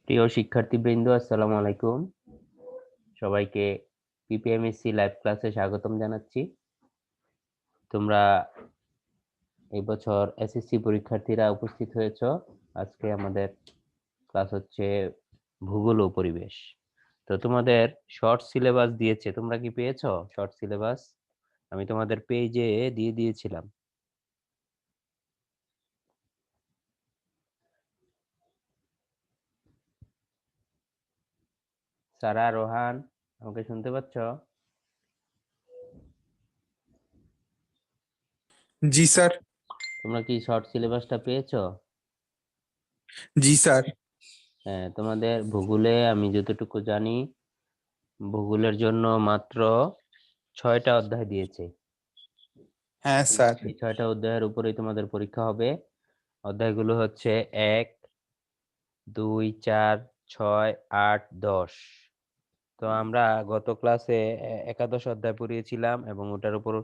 প্রিয় শিক্ষার্থীবৃন্দ, আসসালামু আলাইকুম। সবাইকে পিপিএমএসসি লাইভ ক্লাসে স্বাগতম জানাচ্ছি। তোমরা এই বছর এসএসসি পরীক্ষার্থীরা উপস্থিত হয়েছো। আজকে আমাদের ক্লাস হচ্ছে ভূগোল ও পরিবেশ। তো তোমাদের শর্ট সিলেবাস দিয়েছে, তোমরা কি পেয়েছো শর্ট সিলেবাস? আমি তোমাদের পেজে দিয়ে দিয়েছিলাম। সারা, রোহান, আমাকে শুনতে পাচ্ছ? জি স্যার। তোমরা কি শর্ট সিলেবাসটা পেয়েছো? জি স্যার। হ্যাঁ, তোমাদের ভূগোলে আমি যতটুকু জানি, ভূগোলের জন্য মাত্র 6টা অধ্যায় দিয়েছে। হ্যাঁ স্যার। এই 6টা অধ্যায়ের উপরেই তোমাদের পরীক্ষা হবে। অধ্যায়গুলো হচ্ছে 1, 2, 4, 6, 8, 10। তো আমরা গত ক্লাসে একাদশ অধ্যায় পড়িয়েছিলাম এবং ওটার উপর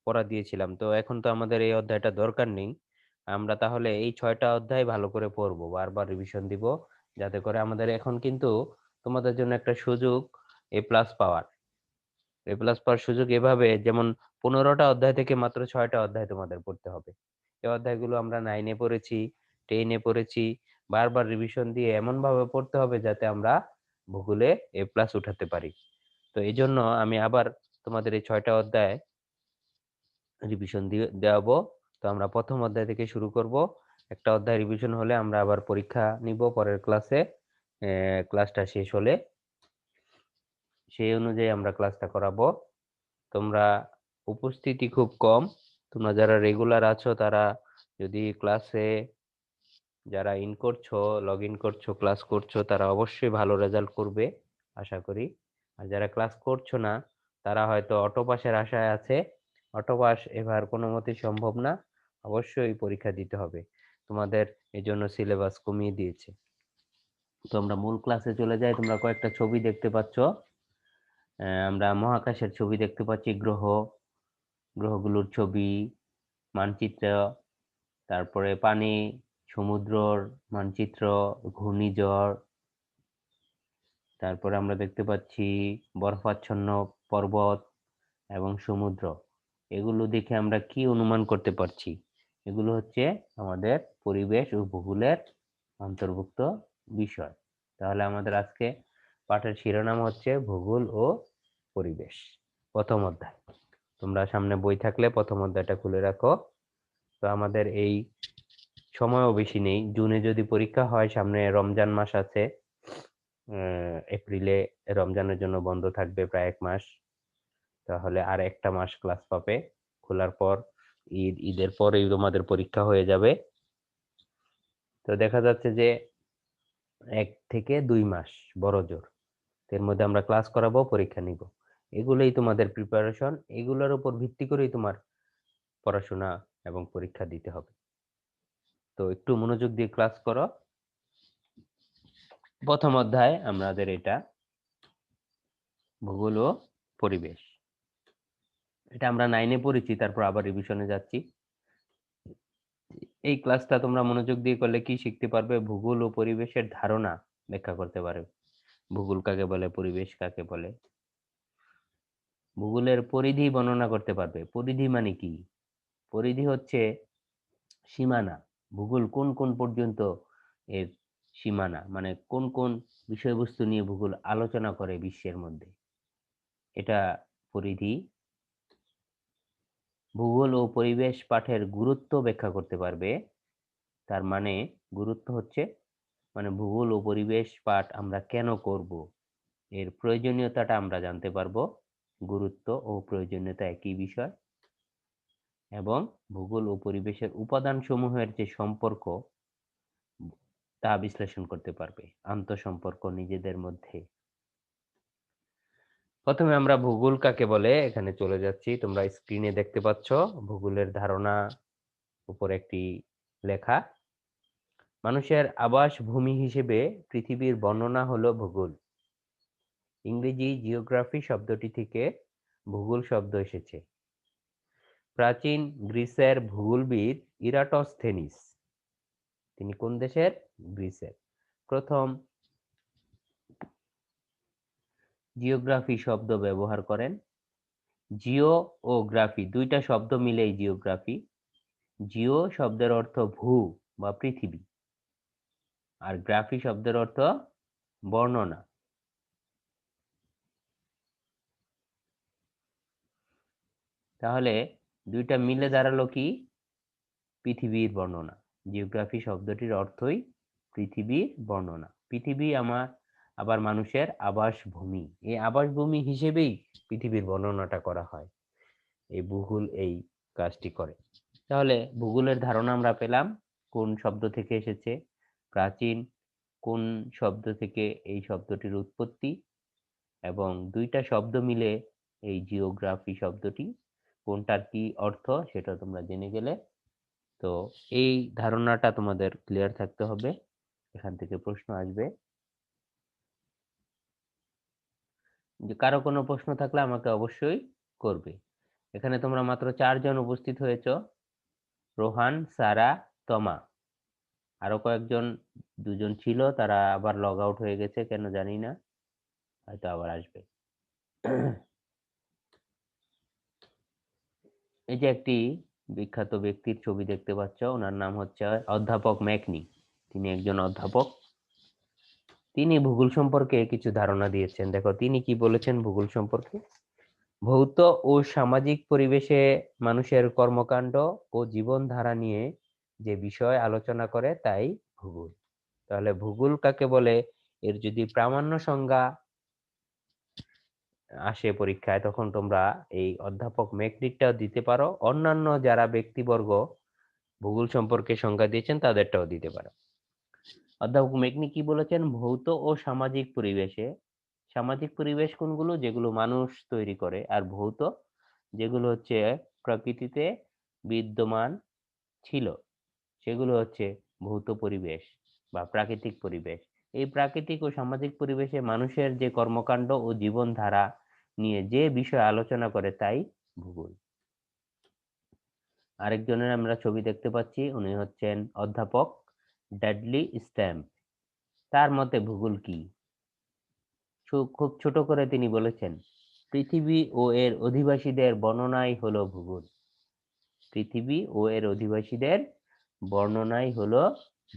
পড়া দিয়েছিলাম। তো এখন তো আমাদের এই অধ্যায়টা দরকার নেই। আমরা তাহলে এই 6টা অধ্যায় ভালো করে পড়বো, বারবার রিভিশন দিব, যাতে করে আমাদের এখন কিন্তু তোমাদের জন্য একটা সুযোগ A+ পাওয়ার। A+ পাওয়ার সুযোগ এভাবে, যেমন 15টা অধ্যায় থেকে মাত্র 6টা অধ্যায় তোমাদের পড়তে হবে। এই অধ্যায়গুলো আমরা 9-এ পড়েছি, 10-এ পড়েছি। বারবার রিভিশন দিয়ে এমন ভাবে পড়তে হবে যাতে আমরা ভূগোলে A+ উঠাতে পারি। তো এই জন্য আমি আবার তোমাদের এই 6টা অধ্যায় রিভিশন দিয়ে দেওয়াবো। তো আমরা প্রথম অধ্যায় থেকে শুরু করব। একটা অধ্যায় রিভিশন হলে আমরা আবার পরীক্ষা নিব পরের ক্লাসে। ক্লাসটা শেষ হলে সেই অনুযায়ী আমরা ক্লাসটা করাবো। তোমরা উপস্থিতি খুব কম। তোমরা যারা রেগুলার আছো তারা যদি ক্লাসে যারা লগ ইন করছো, ক্লাস করছো, তারা অবশ্যই ভালো রেজাল্ট করবে আশা করি। আর যারা ক্লাস করছো না তারা হয়তো অটো পাসের আশায় আছে। অটো পাস এবার কোনো মতেই সম্ভব না, অবশ্যই পরীক্ষা দিতে হবে। তোমাদের এই জন্য সিলেবাস কমিয়ে দিয়েছে। তো আমরা মূল ক্লাসে চলে যাই। তোমরা কয়েকটা ছবি দেখতে পাচ্ছ। আমরা মহাকাশের ছবি দেখতে পাচ্ছি, গ্রহগুলোর ছবি, মানচিত্র, তারপরে পানি, সমুদ্রর মানচিত্র, ঘূর্ণিঝড়, তারপরে আমরা দেখতে পাচ্ছি বরফাচ্ছন্ন পর্বত এবং সমুদ্র। এগুলো দেখে আমরা কি অনুমান করতে পারছি? এগুলো হচ্ছে আমাদের পরিবেশ ও ভূগোলের অন্তর্ভুক্ত বিষয়। তাহলে আমাদের আজকে পাঠের শিরোনাম হচ্ছে ভূগোল ও পরিবেশ, প্রথম অধ্যায়। তোমরা সামনে বই থাকলে প্রথম অধ্যায়টা খুলে রাখো। তো আমাদের এই সময়ও বেশি নেই। জুনে যদি পরীক্ষা হয়, সামনে রমজান মাস আছে। এপ্রিলে রমজানের জন্য বন্ধ থাকবে প্রায় 1 মাস। তাহলে আর একটা মাস ক্লাস পাবে। খোলার পর ঈদের পরেই তোমাদের পরীক্ষা হয়ে যাবে। তো দেখা যাচ্ছে যে 1 থেকে 2 মাস বড় জোর, এর মধ্যে আমরা ক্লাস করাবো, পরীক্ষা নিব। এগুলোই তোমাদের প্রিপারেশন, এগুলোর উপর ভিত্তি করেই তোমার পড়াশোনা এবং পরীক্ষা দিতে হবে। তো একটু মনোযোগ দিয়ে ক্লাস করো। প্রথম অধ্যায় আমাদের এটা ভূগোল ও পরিবেশ। এটা আমরা 9-এ পড়েছি, তারপর আবার রিভিশনে যাচ্ছি। এই ক্লাসটা তোমরা মনোযোগ দিয়ে করলে কি শিখতে পারবে? ভূগোল ও পরিবেশের ধারণা ব্যাখ্যা করতে পারবে। ভূগোল কাকে বলে, পরিবেশ কাকে বলে। ভূগোলের পরিধি বর্ণনা করতে পারবে। পরিধি মানে কি? পরিধি হচ্ছে সীমানা। ভূগোল কোন কোন পর্যন্ত এর সীমানা, মানে কোন কোন বিষয়বস্তু নিয়ে ভূগোল আলোচনা করে বিশ্বের মধ্যে, এটা পরিধি। ভূগোল ও পরিবেশ পাঠের গুরুত্ব ব্যাখ্যা করতে পারবে। তার মানে গুরুত্ব হচ্ছে, মানে ভূগোল ও পরিবেশ পাঠ আমরা কেন করব, এর প্রয়োজনীয়তাটা আমরা জানতে পারবো। গুরুত্ব ও প্রয়োজনীয়তা একই বিষয়। এবং ভূগোল ও পরিবেশের উপাদান সমূহের যে সম্পর্ক, তা বিশ্লেষণ করতে পারবে, আন্তঃসম্পর্ক নিজেদের মধ্যে। প্রথমে আমরা ভূগোল কাকে বলে এখানে চলে যাচ্ছি। তোমরা স্ক্রিনে দেখতে পাচ্ছ ভূগোলের ধারণা উপর একটি লেখা। মানুষের আবাস ভূমি হিসেবে পৃথিবীর বর্ণনা হলো ভূগোল। ইংরেজি জিওগ্রাফি শব্দটি থেকে ভূগোল শব্দ এসেছে। প্রাচীন গ্রিসের ভূগোলবিদ ইরাটোস্থেনিস, তিনি কোন দেশের? গ্রিসের, প্রথম জিওগ্রাফি শব্দ ব্যবহার করেন। জিও ও গ্রাফি দুইটা শব্দ মিলেই জিওগ্রাফি। জিও শব্দের অর্থ ভূ বা পৃথিবী, আর গ্রাফি শব্দের অর্থ বর্ণনা। তাহলে দুইটা মিলে দাঁড়ালো কি? পৃথিবীর বর্ণনা। জিওগ্রাফি শব্দটির অর্থই পৃথিবীর বর্ণনা। পৃথিবী আবার মানুষের আবাসভূমি। এই আবাসভূমি হিসেবেই পৃথিবীর বর্ণনাটা করা হয়। এই ভূগোল এই কাজটি করে। তাহলে ভূগোলের ধারণা আমরা পেলাম কোন শব্দ থেকে এসেছে, প্রাচীন কোন শব্দ থেকে এই শব্দটির উৎপত্তি, এবং দুইটা শব্দ মিলে এই জিওগ্রাফি শব্দটি, কোনটার কি অর্থ সেটা তোমরা জেনে গেলে। তো এই ধারণাটা তোমাদের ক্লিয়ার থাকতে হবে। এখান থেকে প্রশ্ন আসবে। যে কারো কোনো প্রশ্ন থাকলে আমাকে অবশ্যই করবে। এখানে তোমরা মাত্র 4 জন উপস্থিত হয়েছ, রোহান, সারা, তমা। আরো কয়েকজন, 2 জন ছিল, তারা আবার লগ আউট হয়ে গেছে, কেন জানি না, হয়তো আবার আসবে। এই যে একটি বিখ্যাত ব্যক্তির ছবি দেখতে পাচ্ছ, ওনার নাম হচ্ছে অধ্যাপক ম্যাকনি। তিনি একজন অধ্যাপক। তিনি ভূগোল সম্পর্কে কিছু ধারণা দিয়েছেন। দেখো তিনি কি বলেছেন ভূগোল সম্পর্কে। ভৌত ও সামাজিক পরিবেশে মানুষের কর্মকাণ্ড ও জীবনধারা নিয়ে যে বিষয় আলোচনা করে তাই ভূগোল। তাহলে ভূগোল কাকে বলে, এর যদি প্রামাণ্য সংজ্ঞা আসে পরীক্ষায়, তখন তোমরা এই অধ্যাপক ম্যাকনিকটাও দিতে পারো, অন্যান্য যারা ব্যক্তিবর্গ ভূগোল সম্পর্কে সংজ্ঞা দিয়েছেন তাদেরটাও দিতে পারো। অধ্যাপক ম্যাকনি কি বলেছেন, ভৌত ও সামাজিক পরিবেশে, সামাজিক পরিবেশ কোনগুলো, যেগুলো মানুষ তৈরি করে, আর ভৌত যেগুলো হচ্ছে প্রকৃতিতে বিদ্যমান ছিল, সেগুলো হচ্ছে ভৌত পরিবেশ বা প্রাকৃতিক পরিবেশ। এই প্রাকৃতিক ও সামাজিক পরিবেশে মানুষের যে কর্মকাণ্ড ও জীবনধারা নিয়ে যে বিষয় আলোচনা করে তাই ভূগোল। আরেকজনের আমরা ছবি দেখতে পাচ্ছি, উনি হচ্ছেন অধ্যাপক ড্যাডলি স্ট্যাম্প। তার মতে ভূগোল কি? খুব ছোট করে তিনি বলেছেন, পৃথিবী ও এর অধিবাসীদের বর্ণনাই হলো ভূগোল। পৃথিবী ও এর অধিবাসীদের বর্ণনাই হলো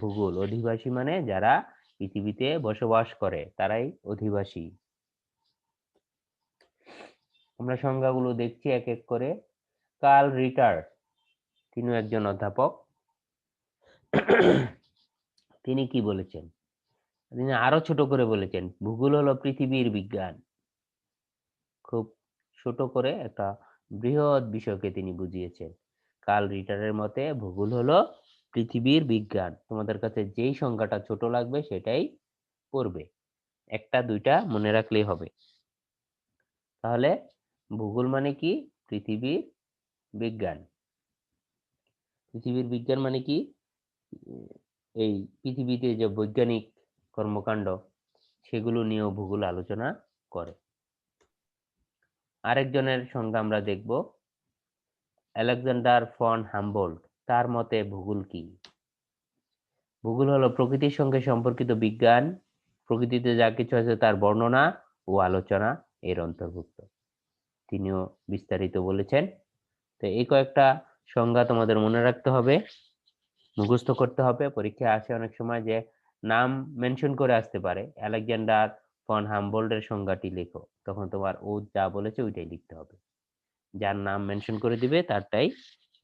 ভূগোল। অধিবাসী মানে যারা পৃথিবীতে বসবাস করে, তারাই অধিবাসী। আমরা সংজ্ঞাগুলো দেখছি এক এক করে। কার্ল রিটার, তিনি একজন অধ্যাপক। তিনি কি বলেছেন? তিনি আরো ছোট করে বলেছেন, ভূগোল হলো পৃথিবীর বিজ্ঞান। খুব ছোট করে একটা বৃহৎ বিষয়কে তিনি বুঝিয়েছেন। কার্ল রিটারের মতে ভূগোল হলো পৃথিবীর বিজ্ঞান। তোমাদের কাছে যেই সংজ্ঞাটা ছোট লাগবে সেটাই পড়বে, একটা দুইটা মনে রাখলেই হবে। তাহলে ভূগোল মানে কি? পৃথিবীর বিজ্ঞান। পৃথিবীর বিজ্ঞান মানে কি? এই পৃথিবীতে যে বৈজ্ঞানিক কর্মকাণ্ড সেগুলো নিয়েও ভূগোল আলোচনা করে। আরেকজনের সংজ্ঞা আমরা দেখব, আলেকজান্ডার ফন হামবোল্ট। তার মতে ভূগোল কি? ভূগোল হলো প্রকৃতির সঙ্গে সম্পর্কিত বিজ্ঞান। প্রকৃতিতে যা কিছু আছে তার বর্ণনা ও আলোচনা এর অন্তর্ভুক্ত। তিনিও বিস্তারিত বলেছেন। তো এই কয়েকটা সংজ্ঞা তোমাদের মনে রাখতে হবে, মুখস্থ করতে হবে। পরীক্ষায় আসে অনেক সময় যে নাম মেনশন করে আসতে পারে, আলেকজান্ডার ফন হামবোল্টের সংজ্ঞাটি লেখো, তখন তোমার ও যা বলেছে ওইটাই লিখতে হবে। যার নাম মেনশন করে দিবে তারটাই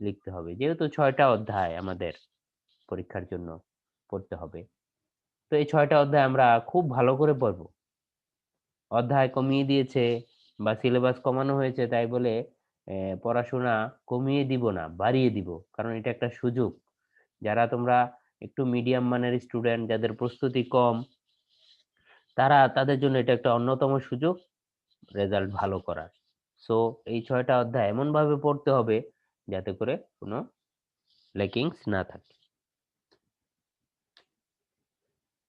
লিখতে হবে, যেহেতু 6টা অধ্যায় আমাদের পরীক্ষার জন্য পড়তে হবে। তো এই 6টা অধ্যায় আমরা খুব ভালো করে পড়বো। অধ্যায় কমিয়ে দিয়েছে বা সিলেবাস কমানো হয়েছে তাই বলে পড়াশোনা কমিয়ে দিব না, বাড়িয়ে দিব, কারণ এটা একটা সুযোগ। যারা তোমরা একটু মিডিয়াম মানের স্টুডেন্ট, যাদের প্রস্তুতি কম, তাদের জন্য এটা একটা অন্যতম সুযোগ রেজাল্ট ভালো করার। সো এই 6টা অধ্যায় এমন ভাবে পড়তে হবে যাতে করে কোনো লেকিংস না থাকে।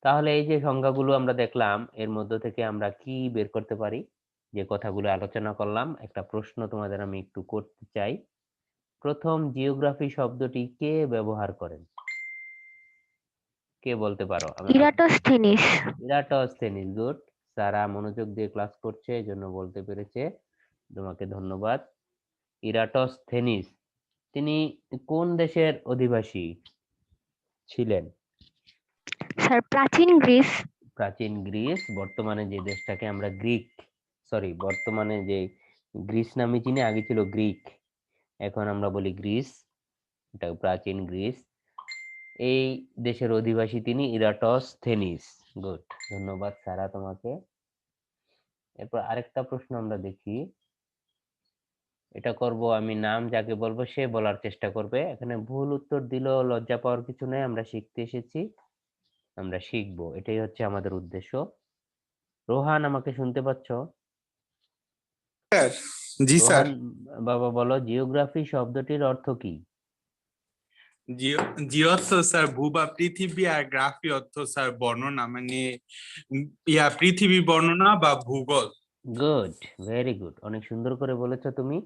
তাহলে এই যে সংজ্ঞাগুলো আমরা দেখলাম, এর মধ্য থেকে আমরা কি বের করতে পারি? যে কথাগুলো আলোচনা করলাম, একটা প্রশ্ন তোমাদের আমি একটু করতে চাই। প্রথম জিওগ্রাফি শব্দটি কে ব্যবহার করেন? কে বলতে পারো? ইরাটোস্থেনিস। ইরাটোস্থেনিস, গুড। সারা মনোযোগ দিয়ে ক্লাস করছে, এই জন্য বলতে পেরেছে, তোমাকে ধন্যবাদ। ইরাটোস্থেনিস তিনি কোন দেশের অধিবাসী ছিলেন? স্যার প্রাচীন গ্রিস। প্রাচীন গ্রিস, বর্তমানে যে দেশটাকে আমরা বর্তমানে যে গ্রিস নামে চিনি, আগে ছিল গ্রিক, এখন আমরা বলি গ্রিস, এটা প্রাচীন গ্রিস। এই দেশের অধিবাসী তিনি ইরাটোস্থেনিস। গুড, ধন্যবাদ সারা তোমাকে। এরপর আরেকটা প্রশ্ন আমরা দেখি, এটা করব আমি, নাম যাকে বলবো সে বলার চেষ্টা করবে। এখানে ভুল উত্তর দিলেও লজ্জা পাওয়ার কিছু নেই, আমরা শিখতে এসেছি, আমরা শিখবো, এটাই হচ্ছে আমাদের উদ্দেশ্য। রোহান, আমাকে শুনতে পাচ্ছ? স্যার জি স্যার। রোহান বাবা বলো, জিওগ্রাফি শব্দটির অর্থ কি? জিও অর্থ স্যার ভূ বা পৃথিবী, আর গ্রাফি অর্থ স্যার বর্ণনা, মানে পৃথিবী বর্ণনা বা ভূগোল। গুড, ভেরি গুড, অনেক সুন্দর করে বলেছো তুমি।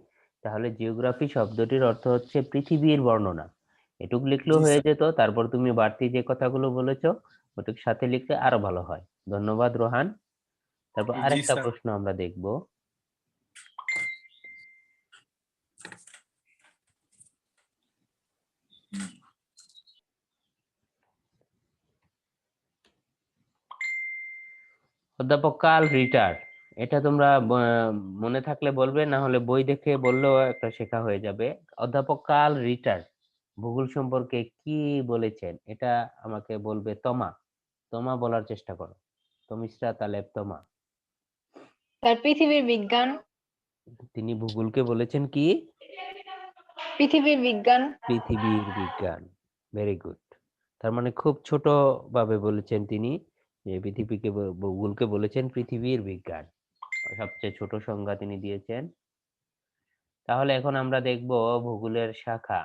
তাহলে জিওগ্রাফি শব্দটির অর্থ হচ্ছে পৃথিবীর বর্ণনা। এটুক লিখলেও জি হয়ে স্যার। যেত, তারপর তুমি বাড়তি যে কথাগুলো বলেছো ওটুক সাথে লিখলে আরো ভালো হয়। ধন্যবাদ রোহান। তারপর জি আরেকটা স্যার। প্রশ্ন আমরা দেখব। অধ্যাপক কার্ল রিটার, এটা তোমরা মনে থাকলে বলবে, না হলে বই দেখে বললেও একটা শেখা হয়ে যাবে। অধ্যাপক কার্ল রিটার ভূগোল সম্পর্কে কি বলেছেন, এটা আমাকে বলবে তমা। তমা বলার চেষ্টা করো, তমিশ্রা তালেব তমা। স্যার পৃথিবীর বিজ্ঞান। তিনি ভূগোলকে বলেছেন কি? পৃথিবীর বিজ্ঞান। পৃথিবীর বিজ্ঞান। Very good. তার মানে খুব ছোট ভাবে বলেছেন তিনি, যে পৃথিবীকে ভূগোলকে বলেছেন পৃথিবীর বিজ্ঞান, সবচেয়ে ছোট সংজ্ঞা তিনি দিয়েছেন। তাহলে এখন আমরা দেখব ভূগোলের শাখা।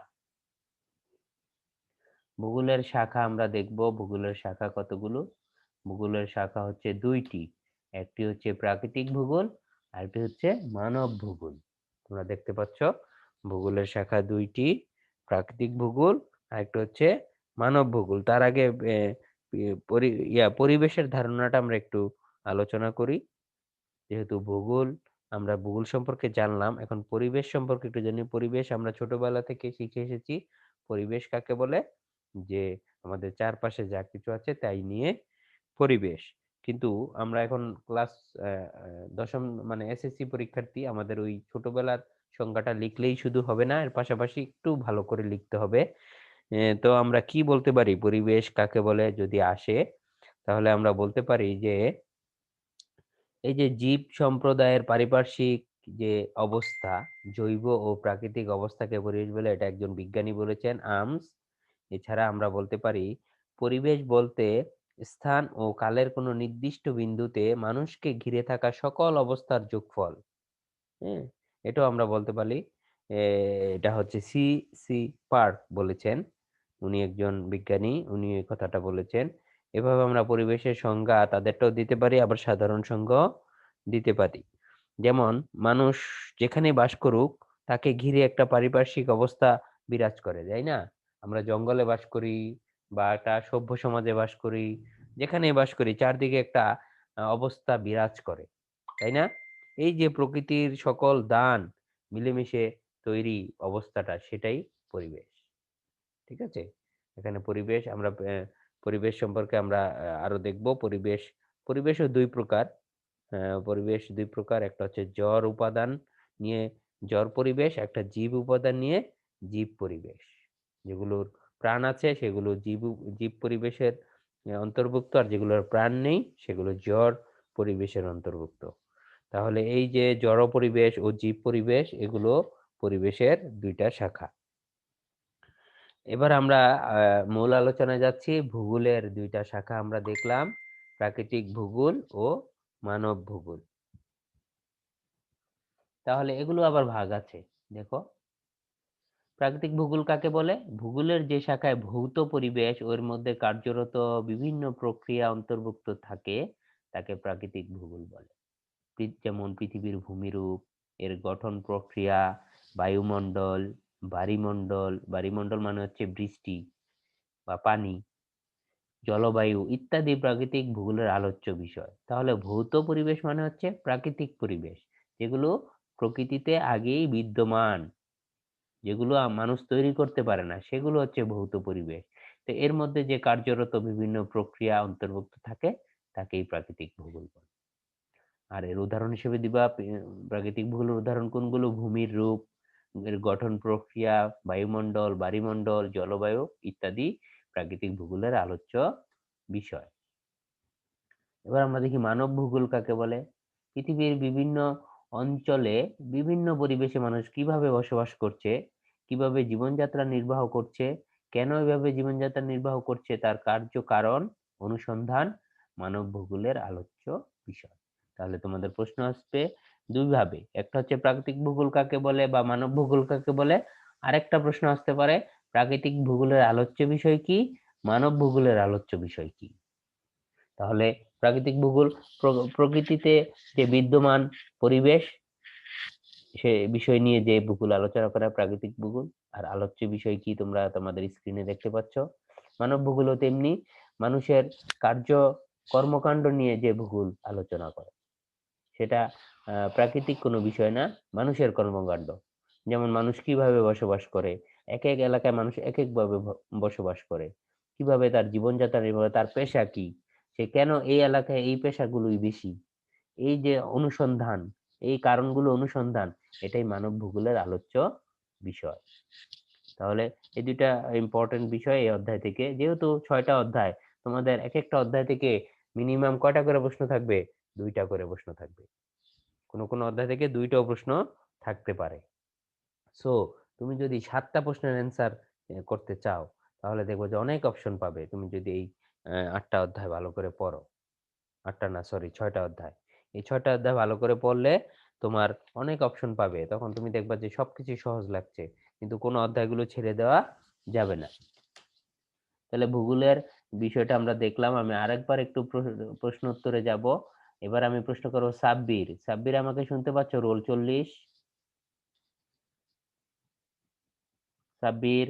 ভূগোলের শাখা আমরা দেখব, ভূগোলের শাখা কতগুলো? ভূগোলের শাখা হচ্ছে দুইটি, একটি হচ্ছে প্রাকৃতিক ভূগোল, আরেকটি হচ্ছে মানব ভূগোল। তোমরা দেখতে পাচ্ছ ভূগোলের শাখা দুইটি, প্রাকৃতিক ভূগোল আরেকটা হচ্ছে মানব ভূগোল। তার আগে পরিবেশের ধারণাটা আমরা একটু আলোচনা করি। যেহেতু ভূগোল, আমরা ভূগোল সম্পর্কে জানলাম, এখন পরিবেশ সম্পর্কে একটু জানি। পরিবেশ আমরা ছোটবেলা থেকে শিখে এসেছি, পরিবেশ কাকে বলে, যে আমাদের চারপাশে যা কিছু আছে তাই নিয়ে পরিবেশ। কিন্তু আমরা এখন ক্লাস দশম মানে এসএসসি পরীক্ষার্থী, আমাদের ওই ছোটবেলার সংজ্ঞাটা লিখলেই শুধু হবে না, এর পাশাপাশি একটু ভালো করে লিখতে হবে। তো আমরা কি বলতে পারি পরিবেশ কাকে বলে যদি আসে, তাহলে আমরা বলতে পারি যে এই যে জীব সম্প্রদায়ের পারিপার্শ্বিক যে অবস্থা, জৈব ও প্রাকৃতিক অবস্থাকে পরিবেশ বলে, এটা একজন বিজ্ঞানী বলেছেন, আর্মস। এছাড়া আমরা বলতে পারি পরিবেশ বলতে স্থান ও কালের কোনো নির্দিষ্ট বিন্দুতে মানুষকে ঘিরে থাকা সকল অবস্থার যোগফল। হ্যাঁ, এটাও আমরা বলতে পারি। এটা হচ্ছে সি সি পার্ক বলেছেন, উনি একজন বিজ্ঞানী, উনি এই কথাটা বলেছেন। এভাবে আমরা পরিবেশের সংজ্ঞা তাদেরটাও দিতে পারি, আবার সাধারণ সংজ্ঞাও দিতে পারি। যেমন মানুষ যেখানে বাস করুক, তাকে ঘিরে একটা পারিপার্শ্বিক অবস্থা বিরাজ করে, তাই না? আমরা জঙ্গলে বাস করি বা একটা সভ্য সমাজে বাস করি, যেখানে বাস করি চারদিকে একটা অবস্থা বিরাজ করে, তাই না? এই যে প্রকৃতির সকল দান মিলেমিশে তৈরি অবস্থাটা, সেটাই পরিবেশ। ঠিক আছে, এখানে পরিবেশ আমরা পরিবেশ সম্পর্কে আমরা আরো দেখব। পরিবেশও দুই প্রকার। পরিবেশ দুই প্রকার, একটা হচ্ছে জড় উপাদান নিয়ে জড় পরিবেশ, একটা জীব উপাদান নিয়ে জীব পরিবেশ। যেগুলোর প্রাণ আছে সেগুলো জীব পরিবেশের অন্তর্ভুক্ত, আর যেগুলোর প্রাণ নেই সেগুলো জড় পরিবেশের অন্তর্ভুক্ত। তাহলে এই যে জড় পরিবেশ ও জীব পরিবেশ, এগুলো পরিবেশের দুইটা শাখা। এবার আমরা মূল আলোচনায় যাচ্ছি। ভূগোলের দুইটা শাখা আমরা দেখলাম, প্রাকৃতিক ভূগোল ও মানব ভূগোল। তাহলে এগুলো আবার ভাগ আছে, দেখো। প্রাকৃতিক ভূগোল কাকে বলে? ভূগোলের যে শাখায় ভৌত পরিবেশ ওর মধ্যে কার্যরত বিভিন্ন প্রক্রিয়া অন্তর্ভুক্ত থাকে, তাকে প্রাকৃতিক ভূগোল বলে। যেমন পৃথিবীর ভূমিরূপ, এর গঠন প্রক্রিয়া, বায়ুমণ্ডল, বায়ুমণ্ডল মানে হচ্ছে বৃষ্টি বা পানি, জলবায়ু ইত্যাদি প্রাকৃতিক ভূগোলের আলোচ্য বিষয়। তাহলে ভৌত পরিবেশ মানে হচ্ছে প্রাকৃতিক পরিবেশ, যেগুলো প্রকৃতিতে আগেই বিদ্যমান, যেগুলো মানুষ তৈরি করতে পারে না, সেগুলো হচ্ছে ভৌত পরিবেশ। তো এর মধ্যে যে কার্যরত বিভিন্ন প্রক্রিয়া অন্তর্ভুক্ত থাকে তাকেই প্রাকৃতিক ভূগোল বলে। আর এর উদাহরণ হিসেবে দিবা প্রাকৃতিক ভূগোলের উদাহরণ কোনগুলো? ভূমির রূপ, এর গঠন প্রক্রিয়া, বায়ুমণ্ডল, বাড়িমণ্ডল, জলবায়ু ইত্যাদি প্রাকৃতিক ভূগোলের আলোচ্য বিষয়। এবার আমরা দেখি মানব ভূগোল কাকে বলে। পৃথিবীর বিভিন্ন অঞ্চলে বিভিন্ন পরিবেশে মানুষ কিভাবে বসবাস করছে, কিভাবে জীবনযাত্রা নির্বাহ করছে, কেন এভাবে জীবনযাত্রা নির্বাহ করছে, তার কার্য কারণ অনুসন্ধান মানব ভূগোলের আলোচ্য বিষয়। তাহলে তোমাদের প্রশ্ন আসবে দুই ভাবে, একটা হচ্ছে প্রাকৃতিক ভূগোল কাকে বলে বা মানব ভূগোল কাকে বলে, আরেকটা প্রশ্ন আসতে পারে প্রাকৃতিক ভূগোলের আলোচ্য বিষয় কি, মানব ভূগোলের আলোচ্য বিষয় কি। তাহলে প্রাকৃতিক ভূগোল প্রকৃতিতে যে বিদ্যমান পরিবেশ সে বিষয় নিয়ে যে ভূগোল আলোচনা করা প্রাকৃতিক ভূগোল। আর আলোচ্য বিষয় কি তোমরা তোমাদের স্ক্রিনে দেখতে পাচ্ছ। মানব ভূগোলও তেমনি মানুষের কার্য কর্মকাণ্ড নিয়ে যে ভূগোল আলোচনা করে, সেটা প্রাকৃতিক কোনো বিষয় না, মানুষের কর্মকাণ্ড। যেমন মানুষ কিভাবে বসবাস করে, এক এক এলাকায় মানুষ এক এক ভাবে বসবাস করে, কিভাবে তার জীবনযাত্রা নির্বাহ, তার পেশা কি, সে কেন এই এলাকায় এই পেশাগুলোই বেশি, এই যে অনুসন্ধান, এই কারণগুলো অনুসন্ধান, এটাই মানব ভূগোলের আলোচ্য বিষয়। তাহলে এই দুইটা ইম্পর্টেন্ট বিষয় এই অধ্যায় থেকে। যেহেতু 6টা অধ্যায়, তোমাদের এক একটা অধ্যায় থেকে মিনিমাম কয়টা করে প্রশ্ন থাকবে? 2টা করে প্রশ্ন থাকবে। কোনো কোনো অধ্যায় থেকে 2টাও প্রশ্ন থাকতে পারে। সো তুমি যদি 7টা প্রশ্নের অ্যান্সার করতে চাও, তাহলে দেখবো যে অনেক অপশন পাবে। তুমি যদি এই 8টা অধ্যায় ভালো করে পড়ো, 8টা না সরি 6টা অধ্যায়, এই 6টা অধ্যায় ভালো করে পড়লে তোমার অনেক অপশন পাবে। তখন তুমি দেখবা যে সবকিছু সহজ লাগছে, কিন্তু কোনো অধ্যায়গুলো ছেড়ে দেওয়া যাবে না। তাহলে ভূগোলের বিষয়টা আমরা দেখলাম। আমি আরেকবার একটু প্রশ্ন উত্তরে যাব। এবার আমি প্রশ্ন করবো সাব্বির। সাব্বির আমাকে শুনতে পাচ্ছ? রোল 40। সাব্বির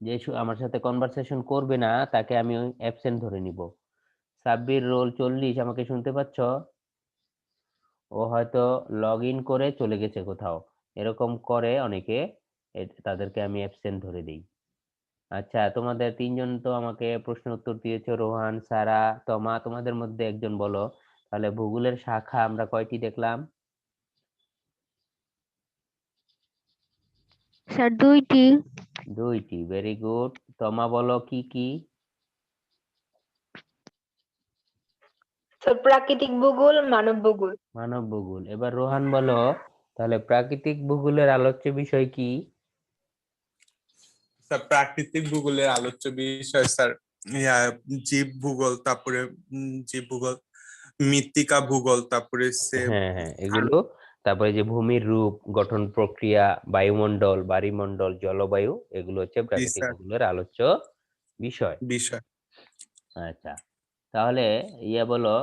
যে আমার সাথে কনভারসেশন করবে না তাকে আমি অ্যাবসেন্ট ধরে নিব। সাব্বির রোল 40, আমাকে শুনতে পাচ্ছ? ও হয়তো লগ ইন করে চলে গেছে কোথাও, এরকম করে অনেকে, তাদেরকে আমি অ্যাবসেন্ট ধরে দিই। আচ্ছা, তোমাদের 3জন তো আমাকে প্রশ্ন উত্তর দিয়েছো, রোহান, সারা, তমা, তোমাদের মধ্যে একজন বলো তাহলে ভূগোলের শাখা আমরা কয়টি দেখলাম? স্যার 2টি। 2টি, ভেরি গুড। তমা বলো কি কি? স্যার প্রাকৃতিক ভূগোল, মানব ভূগোল। মানব ভূগোল। এবার রোহান বলো তাহলে প্রাকৃতিক ভূগোলের আলোচ্য বিষয় কি? স্যার প্রাকৃতিক ভূগোলের আলোচ্য বিষয় স্যার জীব ভূগোল, তারপরে জীব ভূগোল, মৃত্তিকা ভূগোল, তারপরে হ্যাঁ হ্যাঁ, এগুলো। তারপরে যে ভূমির রূপ, গঠন প্রক্রিয়া, বায়ুমণ্ডল, বাড়িমণ্ডল, জলবায়ু, এগুলো হচ্ছে প্রাকৃতিক স্যার ভূগোলের আলোচ্য বিষয়। বিষয়। আচ্ছা, তাহলে বলো,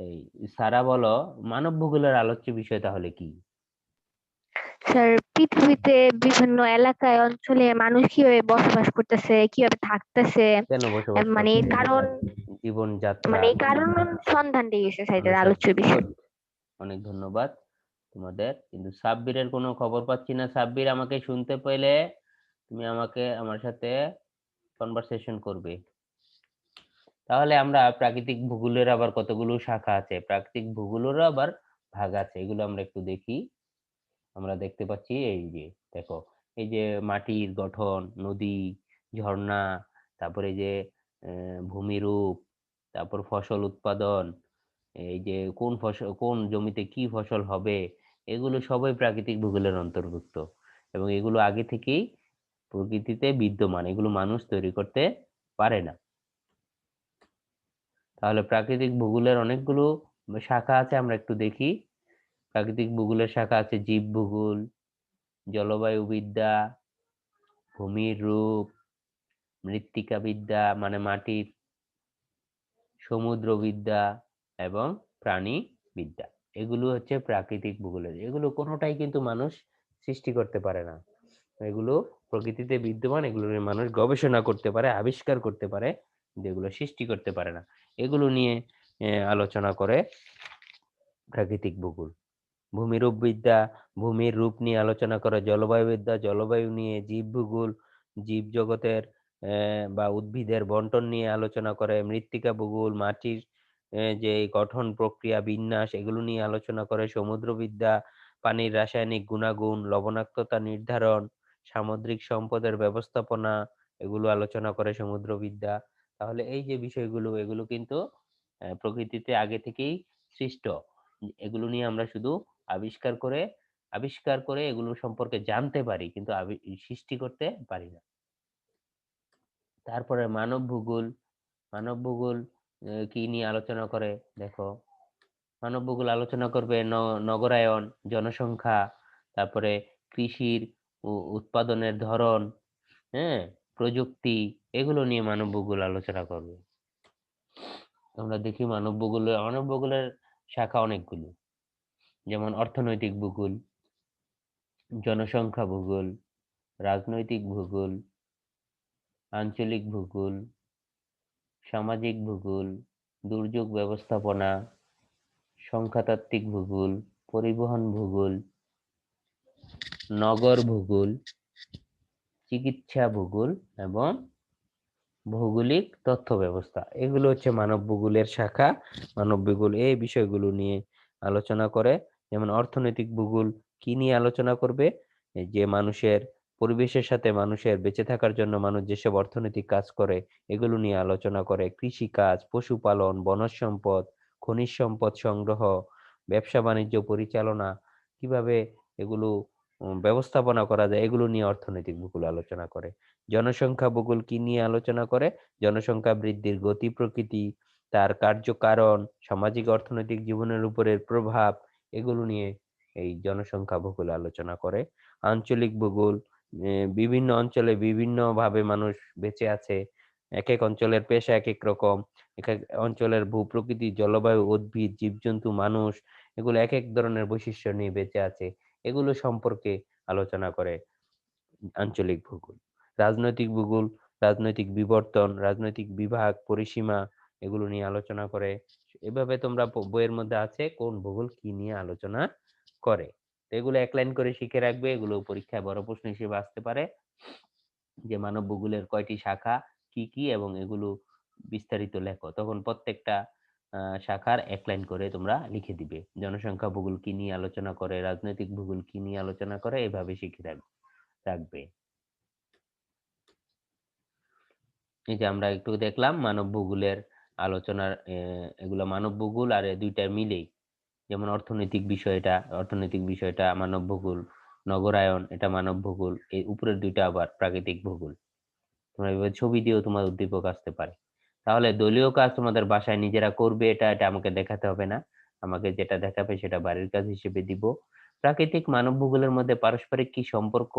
এই সারা বলো মানব ভূগোলের আলোচ্য বিষয় তাহলে কি? স্যার পৃথিবীতে বিভিন্ন এলাকায় অঞ্চলে মানুষ কিভাবে বসবাস করতেছে, কিভাবে থাকতেছে, কেন বসবাস মানে করছে, কারণ, জীবনযাত্রা মানে এই কারণ সন্ধান দিয়ে গেছে স্যার আলোচ্য অনুসন্ধান। বিষয়। Good, অনেক ধন্যবাদ তোমাদের। কিন্তু সাব্বিরের কোনো খবর পাচ্ছি না। সাব্বির, আমাকে শুনতে পেলে তুমি আমাকে আমার সাথে কনভারসেশন করবে। তাহলে আমরা প্রাকৃতিক ভূগোলের আবার কতগুলো শাখা আছে, প্রাকৃতিক ভূগোলেরও আবার ভাগ আছে, এগুলো আমরা একটু দেখি। আমরা দেখতে পাচ্ছি এই যে দেখো, এই যে মাটির গঠন, নদী, ঝর্ণা, তারপরে যে ভূমিরূপ, তারপর ফসল উৎপাদন, এই যে কোন ফসল কোন জমিতে কি ফসল হবে, এগুলো সবই প্রাকৃতিক ভূগোলের অন্তর্ভুক্ত। এবং এগুলো আগে থেকেই প্রকৃতিতে বিদ্যমান, এগুলো মানুষ তৈরি করতে পারে না। তাহলে প্রাকৃতিক ভূগোলের অনেকগুলো শাখা আছে, আমরা একটু দেখি। প্রাকৃতিক ভূগোলের শাখা আছে জীব ভূগোল, জলবায়ু বিদ্যা, ভূমির রূপ, মৃত্তিকা বিদ্যা মানে মাটির, সমুদ্রবিদ্যা এবং প্রাণী বিদ্যা। এগুলো হচ্ছে প্রাকৃতিক ভূগোলের। এগুলো কোনোটাই কিন্তু মানুষ সৃষ্টি করতে পারে না। এগুলো প্রকৃতিতে বিদ্যমান, এগুলো নিয়ে মানুষ গবেষণা করতে পারে, আবিষ্কার করতে পারে, কিন্তু এগুলো সৃষ্টি করতে পারে না। এগুলো নিয়ে আলোচনা করে প্রাকৃতিক ভূগোল। ভূমিরূপবিদ্যা ভূমির রূপ নিয়ে আলোচনা করে, জলবায়ুবিদ্যা জলবায়ু নিয়ে, জীব ভূগোল জীব জগতের বা উদ্ভিদের বন্টন নিয়ে আলোচনা করে, মৃত্তিকা ভূগোল মাটির যে গঠন প্রক্রিয়া বিন্যাস এগুলো নিয়ে আলোচনা করে, সমুদ্রবিদ্যা পানির রাসায়নিক গুণাগুণ লবণাক্ততা নির্ধারণ, সামুদ্রিক সম্পদের ব্যবস্থাপনা এগুলো আলোচনা করে সমুদ্রবিদ্যা। তাহলে এই যে বিষয়গুলো এগুলো কিন্তু প্রকৃতিতে আগে থেকেই সৃষ্ট। এগুলো নিয়ে আমরা শুধু আবিষ্কার করে এগুলো সম্পর্কে জানতে পারি, কিন্তু সৃষ্টি করতে পারি না। তারপরে মানব ভূগোল কি নিয়ে আলোচনা করে দেখো। মানব ভূগোল আলোচনা করবে নগরায়ন, জনসংখ্যা, তারপরে কৃষির উৎপাদনের ধরন, হ্যাঁ, প্রযুক্তি, এগুলো নিয়ে মানব ভূগোল আলোচনা করবে। আমরা দেখি মানব ভূগোলের শাখা অনেকগুলো, যেমন অর্থনৈতিক ভূগোল, জনসংখ্যা ভূগোল, রাজনৈতিক ভূগোল, আঞ্চলিক ভূগোল, সামাজিক ভূগোল, দুর্যোগ ব্যবস্থাপনা, সংখ্যাতাত্ত্বিক ভূগোল, পরিবহন ভূগোল, নগর ভূগোল, চিকিৎসা ভূগোল এবং ভৌগোলিক তথ্য ব্যবস্থা। এগুলো হচ্ছে মানব ভূগোলের শাখা। মানব ভূগোল এই বিষয়গুলো নিয়ে আলোচনা করে। যেমন অর্থনৈতিক ভূগোল কি নিয়ে আলোচনা করবে, এই যে পরিবেশের সাথে মানুষের বেঁচে থাকার জন্য মানুষ যেসব অর্থনৈতিক কাজ করে এগুলো নিয়ে আলোচনা করে, কৃষি কাজ, পশুপালন, বনজ সম্পদ, খনিজ সম্পদ সংগ্রহ, ব্যবসা বাণিজ্য পরিচালনা, কিভাবে এগুলো ব্যবস্থাপনা করা যায় এগুলো নিয়ে অর্থনৈতিক ভূগোল আলোচনা করে। জনসংখ্যা ভূগোল কি নিয়ে আলোচনা করে, জনসংখ্যা বৃদ্ধির গতি প্রকৃতি, তার কার্যকারণ, সামাজিক অর্থনৈতিক জীবনের উপরের প্রভাব, এগুলো নিয়ে এই জনসংখ্যা ভূগোল আলোচনা করে। আঞ্চলিক ভূগোল বিভিন্ন অঞ্চলে বিভিন্ন ভাবে মানুষ বেঁচে আছে, এক এক অঞ্চলের পেশা এক এক রকম, এক এক অঞ্চলের ভূপ্রকৃতি, জলবায়ু, উদ্ভিদ, জীবজন্তু, মানুষ, এগুলো এক এক ধরনের বৈশিষ্ট্য নিয়ে বেঁচে আছে, এগুলো সম্পর্কে আলোচনা করে আঞ্চলিক ভূগোল। রাজনৈতিক ভূগোল রাজনৈতিক বিবর্তন, রাজনৈতিক বিভাগ, পরিসীমা, এগুলো নিয়ে আলোচনা করে। এভাবে তোমরা বইয়ের মধ্যে আছে কোন ভূগোল কি নিয়ে আলোচনা করে। এগুলো এক লাইন করে শিখে রাখবে, এগুলো পরীক্ষায় বড় প্রশ্ন হিসেবে আসতে পারে, যে মানব ভূগোলের কয়টি শাখা, কি কি, এবং এগুলো বিস্তারিত লেখো। তখন প্রত্যেকটা শাখার এক লাইন করে তোমরা লিখে দিবে। জনসংখ্যা ভূগোল কি নিয়ে আলোচনা করে, রাজনৈতিক ভূগোল কি নিয়ে আলোচনা করে, এভাবে শিখে রাখবে। এই যে আমরা একটু দেখলাম মানব ভূগোলের আলোচনার এগুলা মানব ভূগোল আর দুইটা মিলেই, যেমন অর্থনৈতিক বিষয়টা মানব ভূগোল, নগরায়ন এটা মানব ভূগোল, এই উপরের দুইটা আবার প্রাকৃতিক ভূগোল। তোমরা এভাবে ছবি দিয়েও তোমার উদ্দীপক আসতে পারে। তাহলে দলীয় কাজ তোমাদের বাসায় নিজেরা করবে, এটা আমাকে দেখাতে হবে না, আমাকে যেটা দেখাবে সেটা বাড়ির কাজ হিসেবে দিব। প্রাকৃতিক মানব ভূগোলের মধ্যে পারস্পরিক কি সম্পর্ক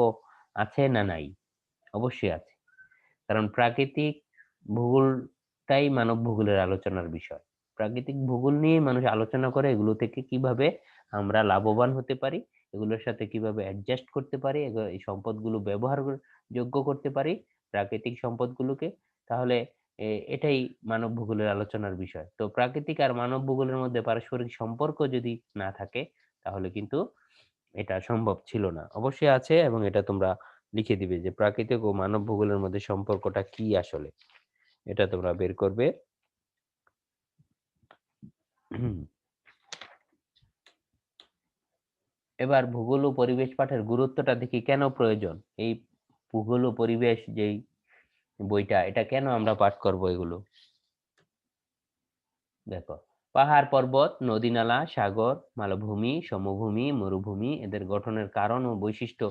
আছে না নাই? অবশ্যই আছে, কারণ প্রাকৃতিক ভূগোলটাই মানব ভূগোলের আলোচনার বিষয়। প্রাকৃতিক ভূগোল নিয়ে মানুষ আলোচনা করে, এগুলো থেকে কিভাবে আমরা লাভবান হতে পারি, এগুলোর সাথে কিভাবে অ্যাডজাস্ট করতে পারি, এই সম্পদগুলো যোগ্য করতে পারি প্রাকৃতিক সম্পদগুলোকে। তাহলে এটাই মানব ভূগোলের আলোচনার বিষয়। তো প্রাকৃতিক আর মানব ভূগোলের মধ্যে পারস্পরিক সম্পর্ক যদি না থাকে তাহলে কিন্তু এটা সম্ভব ছিল না। অবশ্যই আছে, এবং এটা তোমরা লিখে দিবে যে প্রাকৃতিক ও মানব ভূগোলের মধ্যে সম্পর্কটা কি আসলে, এটা তোমরা বের করবে। এবার ভূগোল ও পরিবেশ পাঠের গুরুত্বটা দেখি, কেন প্রয়োজন এই ভূগোল ও পরিবেশ যেই বইটা, এটা কেন আমরা পাঠ করব এগুলো দেখো। পাহাড় পর্বত, নদী নালা, সাগর, মালভূমি, সমভূমি, মরুভূমি, এদের গঠনের কারণ ও বৈশিষ্ট্য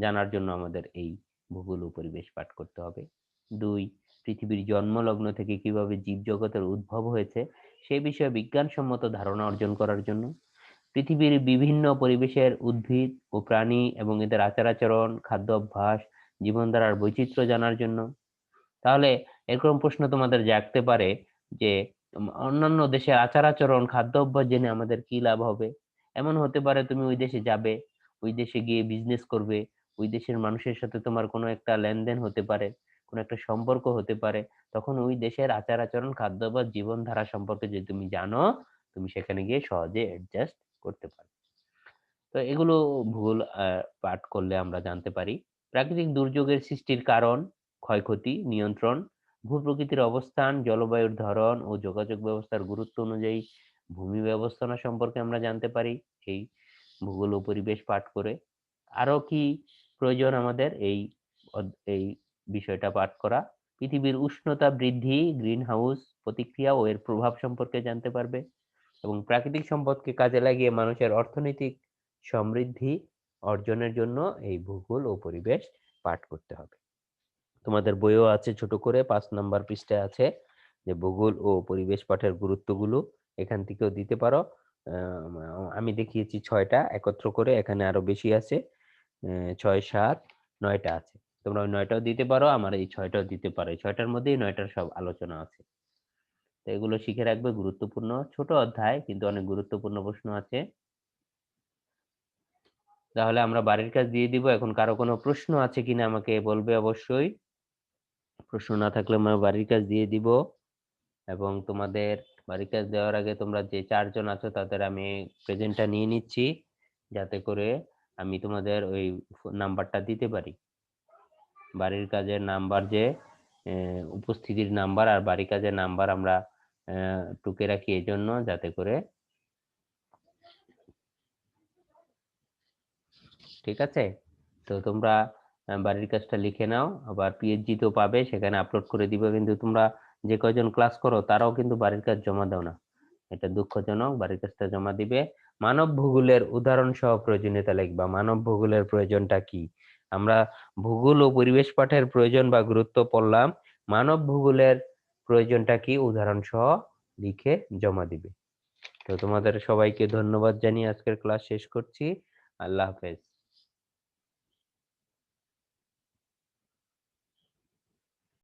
জানার জন্য আমাদের এই ভূগোল ও পরিবেশ পাঠ করতে হবে। 2, পৃথিবীর জন্মলগ্ন থেকে কিভাবে জীবজগতের উদ্ভব হয়েছে সে বিষয়ে বিজ্ঞানসম্মত ধারণা অর্জন করার জন্য। পৃথিবীর বিভিন্ন পরিবেশের উদ্ভিদ ও প্রাণী এবং এদের আচার-আচরণ, খাদ্য অভ্যাস, জীবনধারার বৈচিত্র্য জানার জন্য। তাহলে এরকম প্রশ্ন তোমাদের জাগতে পারে যে অন্যান্য দেশের আচার-আচরণ, খাদ্য অভ্যাস জেনে আমাদের কি লাভ হবে? এমন হতে পারে তুমি ওই দেশে যাবে, ওই দেশে গিয়ে বিজনেস করবে, ওই দেশের মানুষের সাথে তোমার কোনো একটা লেনদেন হতে পারে, কোনো একটা সম্পর্ক হতে পারে, তখন ওই দেশের আচার আচরণ, খাদ্যাভ্যাস, জীবনধারা সম্পর্কে যদি তুমি জানো, তুমি সেখানে গিয়ে সহজে অ্যাডজাস্ট করতে পারো। তো এগুলো ভূগোল পাঠ করলে আমরা জানতে পারি। প্রাকৃতিক দুর্যোগের সৃষ্টির কারণ, ক্ষয়ক্ষতি, নিয়ন্ত্রণ, ভূপ্রকৃতির অবস্থান, জলবায়ুর ধরন ও যোগাযোগ ব্যবস্থার গুরুত্ব অনুযায়ী ভূমি ব্যবস্থাপনা সম্পর্কে আমরা জানতে পারি এই ভূগোল ও পরিবেশ পাঠ করে। আরো কি প্রয়োজন আমাদের এই বিষয়টা পাঠ করা? পৃথিবীর উষ্ণতা বৃদ্ধি, গ্রিন হাউস প্রতিক্রিয়া ও এর প্রভাব সম্পর্কে জানতে পারবে, এবং প্রাকৃতিক সম্পদকে কাজে লাগিয়ে মানুষের অর্থনৈতিক সমৃদ্ধি অর্জনের জন্য এই ভূগোল ও পরিবেশ পাঠ করতে হবে। তোমাদের বইও আছে, ছোট করে 5 নাম্বার পৃষ্ঠায় আছে যে ভূগোল ও পরিবেশ পাঠের গুরুত্বগুলো, এখান থেকেও দিতে পারো। আমি দেখিয়েছি 6টা একত্র করে, এখানে আরো বেশি আছে, 6, 7, 9টা আছে। তোমরা ওই 9টাও দিতে পারো, আমার এই 6টাও দিতে পারো। এই 6টার মধ্যেই 9টার সব আলোচনা আছে। তো এগুলো শিখে রাখবে, গুরুত্বপূর্ণ ছোট অধ্যায়, কিন্তু অনেক গুরুত্বপূর্ণ প্রশ্ন আছে। তাহলে আমরা বাড়ির কাজ দিয়ে দিব। এখন কারো কোনো প্রশ্ন আছে কিনা আমাকে বলবে অবশ্যই। প্রশ্ন না থাকলে আমরা বাড়ির কাজ দিয়ে দিব। এবং তোমাদের বাড়ির কাজ দেওয়ার আগে তোমরা যে 4 জন আছো তাদের আমি প্রেজেন্টটা নিয়ে নিচ্ছি, যাতে করে আমি তোমাদের ওই নাম্বারটা দিতে পারি। বাড়ির কাজের নাম্বার যে উপস্থিতির নাম্বার আর বাড়ির কাজের নাম্বার আমরা টুকে রাখি, এই জন্য যাতে করে, ঠিক আছে? তো তোমরা বাড়ির কাজটা লিখে নাও, আবার পিএইচজি তো পাবে, সেখানে আপলোড করে দিবে, কিন্তু তোমরা যে কয়জন ক্লাস করো তারাও কিন্তু বাড়ির কাজ জমা দাও না, এটা দুঃখজনক। বাড়ির কাজটা জমা দিবে। মানব ভূগোলের উদাহরণ সহ প্রয়োজনীয়তা লিখবা। মানব ভূগোলের প্রয়োজনটা কি? আমরা ভূগোল ও পরিবেশ পাঠের প্রয়োজন বা গুরুত্ব পড়লাম, মানব ভূগোলের প্রয়োজনটা কি উদাহরণ সহ লিখে জমা দিবে। তো তোমাদের সবাইকে ধন্যবাদ জানিয়ে আজকের ক্লাস শেষ করছি। আল্লাহ হাফেজ।